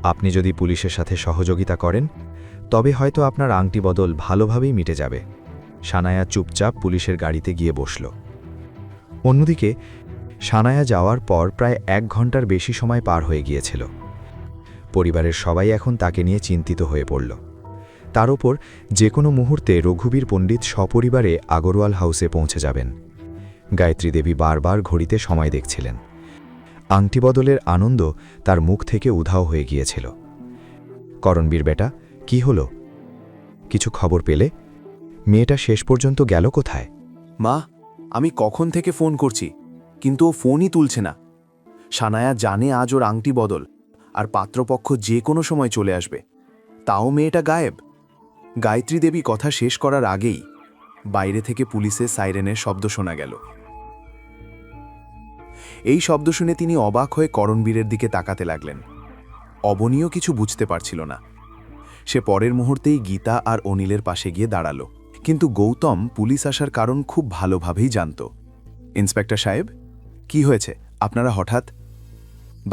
আপনি যদি পুলিশের সাথে সহযোগিতা করেন তবে হয়তো আপনার আংটি বদল ভালোভাবেই মিটে যাবে। সানায়া চুপচাপ পুলিশের গাড়িতে গিয়ে বসল। অন্যদিকে সানায়া যাওয়ার পর প্রায় 1 ঘন্টার বেশি সময় পার হয়ে গিয়েছিল। পরিবারের সবাই এখন তাকে নিয়ে চিন্তিত হয়ে পড়ল। তার ওপর যে কোনো মুহূর্তে রঘুবীর পণ্ডিত সপরিবারে আগরওয়াল হাউসে পৌঁছে যাবেন। গায়ত্রী দেবী বারবার ঘড়িতে সময় দেখছিলেন। আংটি বদলের আনন্দ তার মুখ থেকে উধাও হয়ে গিয়েছিল। করণবীর বেটা, কি হলো? কিছু খবর পেলে? মেয়েটা শেষ পর্যন্ত গেল কোথায়? মা, আমি কখন থেকে ফোন করছি, কিন্তু ও ফোনই তুলছে না। সানায়া জানে আজ ওর আংটি বদল, আর পাত্রপক্ষ যে কোনো সময় চলে আসবে, তাও মেয়েটা গায়েব। গায়ত্রী দেবী কথা শেষ করার আগেই বাইরে থেকে পুলিশের সাইরেনের শব্দ শোনা গেল। এই শব্দ শুনে তিনি অবাক হয়ে করণবীরের দিকে তাকাতে লাগলেন। অবনীও কিছু বুঝতে পারছিল না। সে পরের মুহূর্তেই গীতা আর অনিলের পাশে গিয়ে দাঁড়ালো। কিন্তু গৌতম পুলিশ আসার কারণ খুব ভালোভাবেই জানত। ইন্সপেক্টর সাহেব, কি হয়েছে? আপনারা হঠাৎ?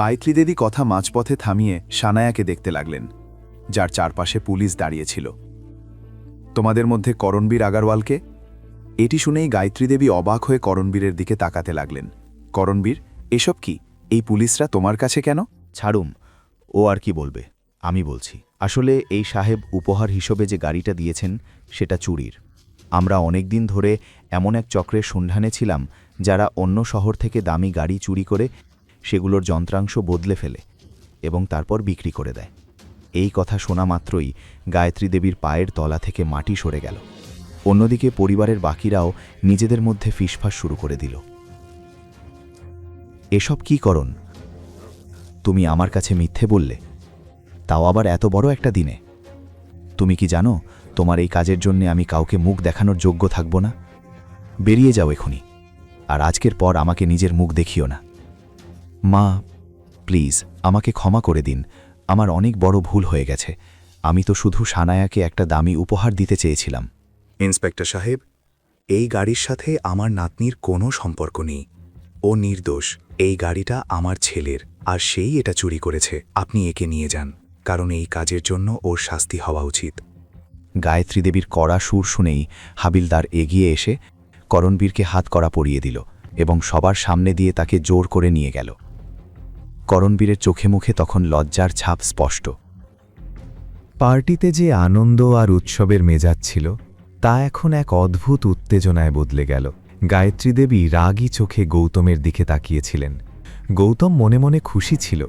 গায়ত্রী দেবী কথা মাঝপথে থামিয়ে সানায়াকে দেখতে লাগলেন, যার চারপাশে পুলিশ দাঁড়িয়েছিল। তোমাদের মধ্যে করণবীর আগারওয়ালকে? এটি শুনেই গায়ত্রী দেবী অবাক হয়ে করণবীরের দিকে তাকাতে লাগলেন। করণবীর, এসব কি? এই পুলিশরা তোমার কাছে কেন? ছাড়ুম, ও আর কি বলবে, আমি বলছি। আসলে এই সাহেব উপহার হিসেবে যে গাড়িটা দিয়েছেন সেটা চুরির। আমরা অনেক দিন ধরে এমন এক চক্রের সন্ধানে ছিলাম যারা অন্য শহর থেকে দামি গাড়ি চুরি করে সেগুলোর যন্ত্রাংশ বদলে ফেলে এবং তারপর বিক্রি করে দেয়। এই কথা শোনা মাত্রই গায়ত্রী দেবীর পায়ের তলা থেকে মাটি সরে গেল। অন্যদিকে পরিবারের বাকিরাও নিজেদের মধ্যে ফিসফাস শুরু করে দিল। এসব কি করণ? তুমি আমার কাছে মিথ্যে বললে, তাও আবার এত বড় একটা দিনে। তুমি কি জানো তোমার এই কাজের জন্য আমি কাউকে মুখ দেখানোর যোগ্য থাকব না? বেরিয়ে যাও এখনই, আর আজকের পর আমাকে নিজের মুখ দেখিও না। মা, প্লিজ আমাকে ক্ষমা করে দিন, আমার অনেক বড় ভুল হয়ে গেছে। আমি তো শুধু সানায়াকে একটা দামি উপহার দিতে চেয়েছিলাম। ইন্সপেক্টর সাহেব, এই গাড়ির সাথে আমার নাতনির কোনো সম্পর্ক নেই। ও নির্দোষ। এই গাড়িটা আমার ছেলের, আর সেই এটা চুরি করেছে। আপনি একে নিয়ে যান, কারণ এই কাজের জন্য ওর শাস্তি হওয়া উচিত। গায়ত্রী দেবীর কড়া সুর শুনেই হাবিলদার এগিয়ে এসে করণবীরকে হাত কড়া পরিয়ে দিল এবং সবার সামনে দিয়ে তাকে জোর করে নিয়ে গেল। করণবীরের চোখে মুখে তখন লজ্জার ছাপ স্পষ্ট। পার্টিতে যে আনন্দ আর উৎসবের মেজাজ ছিল তা এখন এক অদ্ভুত উত্তেজনায় বদলে গেল। গায়ত্রী দেবী রাগী চোখে গৌতমের দিকে তাকিয়েছিলেন। গৌতম মনে মনে খুশি ছিল,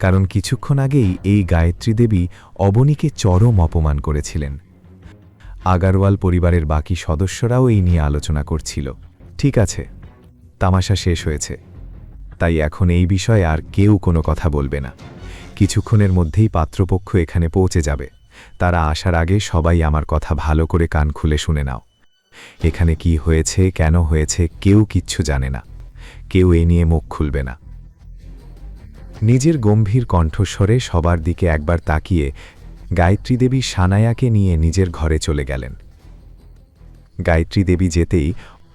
কারণ কিছুক্ষণ আগেই এই গায়ত্রী দেবী অবনীকে চরম অপমান করেছিলেন। আগারওয়াল পরিবারের বাকি সদস্যরাও এই নিয়ে আলোচনা করছিল। ঠিক আছে, তামাশা শেষ হয়েছে, তাই এখন এই বিষয়ে আর কেউ কোনো কথা বলবে না। কিছুক্ষণের মধ্যেই পাত্রপক্ষ এখানে পৌঁছে যাবে। তারা আসার আগে সবাই আমার কথা ভালো করে কান খুলে শুনে নাও। এখানে কি হয়েছে, কেন হয়েছে, কেউ কিচ্ছু জানে না। কেউ এ নিয়ে মুখ খুলবে না। নিজের গম্ভীর কণ্ঠস্বরে সবার দিকে একবার তাকিয়ে গায়ত্রী দেবী সানায়াকে নিয়ে নিজের ঘরে চলে গেলেন। গায়ত্রী দেবী যেতেই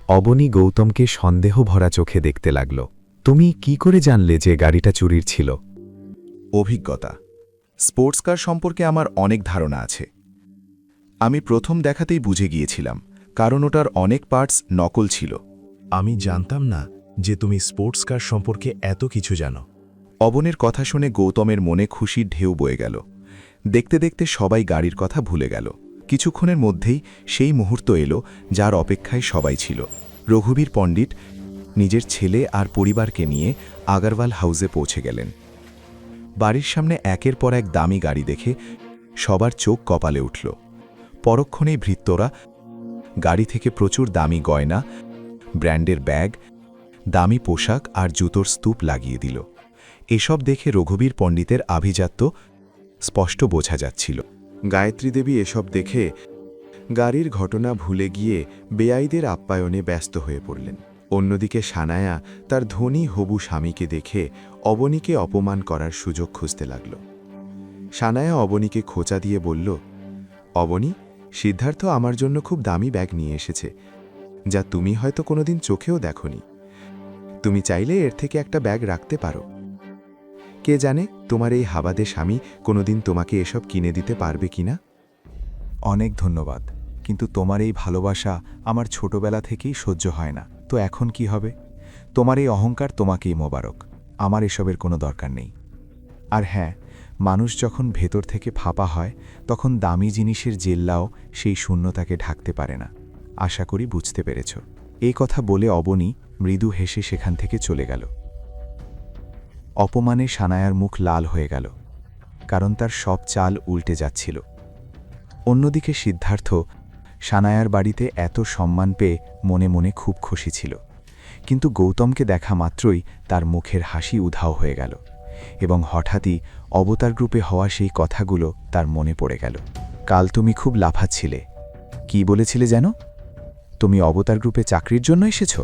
অবনী গৌতমকে সন্দেহ ভরা চোখে দেখতে লাগল। তুমি কি করে জানলে যে গাড়িটা চুরির ছিল? অভিজ্ঞতা। স্পোর্টস কার সম্পর্কে আমার অনেক ধারণা আছে। আমি প্রথম দেখাতেই বুঝে গিয়েছিলাম, কারণ ওটার অনেক পার্টস নকল ছিল। আমি জানতাম না যে তুমি স্পোর্টস কার সম্পর্কে এত কিছু জানো। অবনের কথা শুনে গৌতমের মনে খুশির ঢেউ বয়ে গেল। দেখতে দেখতে সবাই গাড়ির কথা ভুলে গেল। কিছুক্ষণের মধ্যেই সেই মুহূর্ত এলো যার অপেক্ষায় সবাই ছিল। রঘুবীর পণ্ডিত নিজের ছেলে আর পরিবারকে নিয়ে আগারওয়াল হাউসে পৌঁছে গেলেন। বাড়ির সামনে একের পর এক দামি গাড়ি দেখে সবার চোখ কপালে উঠল। পরক্ষণেই ভৃত্যরা গাড়ি থেকে প্রচুর দামি গয়না, ব্র্যান্ডের ব্যাগ, দামি পোশাক আর জুতোর স্তূপ লাগিয়ে দিল। এসব দেখে রঘুবীর পণ্ডিতের আভিজাত্য স্পষ্ট বোঝা যাচ্ছিল। গায়ত্রী দেবী এসব দেখে গাড়ির ঘটনা ভুলে গিয়ে বেআইদের আপ্যায়নে ব্যস্ত হয়ে পড়লেন। অন্যদিকে সানায়া তার ধনী হবু স্বামীকে দেখে অবনীকে অপমান করার সুযোগ খুঁজতে লাগল। সানায়া অবনীকে খোঁচা দিয়ে বলল, অবনী, সিদ্ধার্থ আমার জন্য খুব দামি ব্যাগ নিয়ে এসেছে, যা তুমি হয়তো কোনোদিন চোখেও দেখোনি। তুমি চাইলে এর থেকে একটা ব্যাগ রাখতে পারো। কে জানে তোমার এই হাবাদে স্বামী কোনোদিন তোমাকে এসব কিনে দিতে পারবে কিনা। অনেক ধন্যবাদ, কিন্তু তোমার এই ভালোবাসা আমার ছোটবেলা থেকেই সহ্য হয় না। তো এখন কি হবে? তোমার এই অহংকার তোমাকেই মোবারক, আমার এসবের কোনো দরকার নেই। আর হ্যাঁ, মানুষ যখন ভেতর থেকে ফাঁপা হয় তখন দামি জিনিসের জেল্লাও সেই শূন্যতাকে ঢাকতে পারে না। আশা করি বুঝতে পেরেছ। এই কথা বলে অবনী মৃদু হেসে সেখান থেকে চলে গেল। অপমানে সানায়ার মুখ লাল হয়ে গেল, কারণ তার সব চাল উল্টে যাচ্ছিল। অন্যদিকে সিদ্ধার্থ সানায়ার বাড়িতে এত সম্মান পেয়ে মনে মনে খুব খুশি ছিল, কিন্তু গৌতমকে দেখা মাত্রই তার মুখের হাসি উধাও হয়ে গেল এবং হঠাৎই অবতার গ্রুপে হওয়া সেই কথাগুলো তার মনে পড়ে গেল। কাল তুমি খুব লাফাচ্ছিলে, কি বলেছিলে যেন? তুমি অবতার গ্রুপে চাকরির জন্য এসেছ?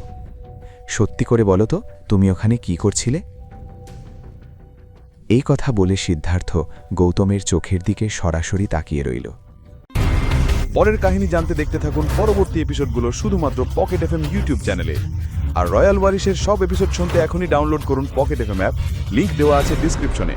সত্যি করে বলো তো, তুমি ওখানে কি করছিলে? এই কথা বলে সিদ্ধার্থ গৌতমের চোখের দিকে সরাসরি তাকিয়ে রইল। পরের কাহিনী জানতে দেখতে থাকুন পরবর্তী এপিসোডগুলো শুধুমাত্র পকেট এফএম ইউটিউব চ্যানেলে। আর রয়্যাল ওয়ারিসের সব এপিসোড শুনতে এখনই ডাউনলোড করুন পকেট এফএম অ্যাপ, লিংক দেওয়া আছে ডিসক্রিপশনে।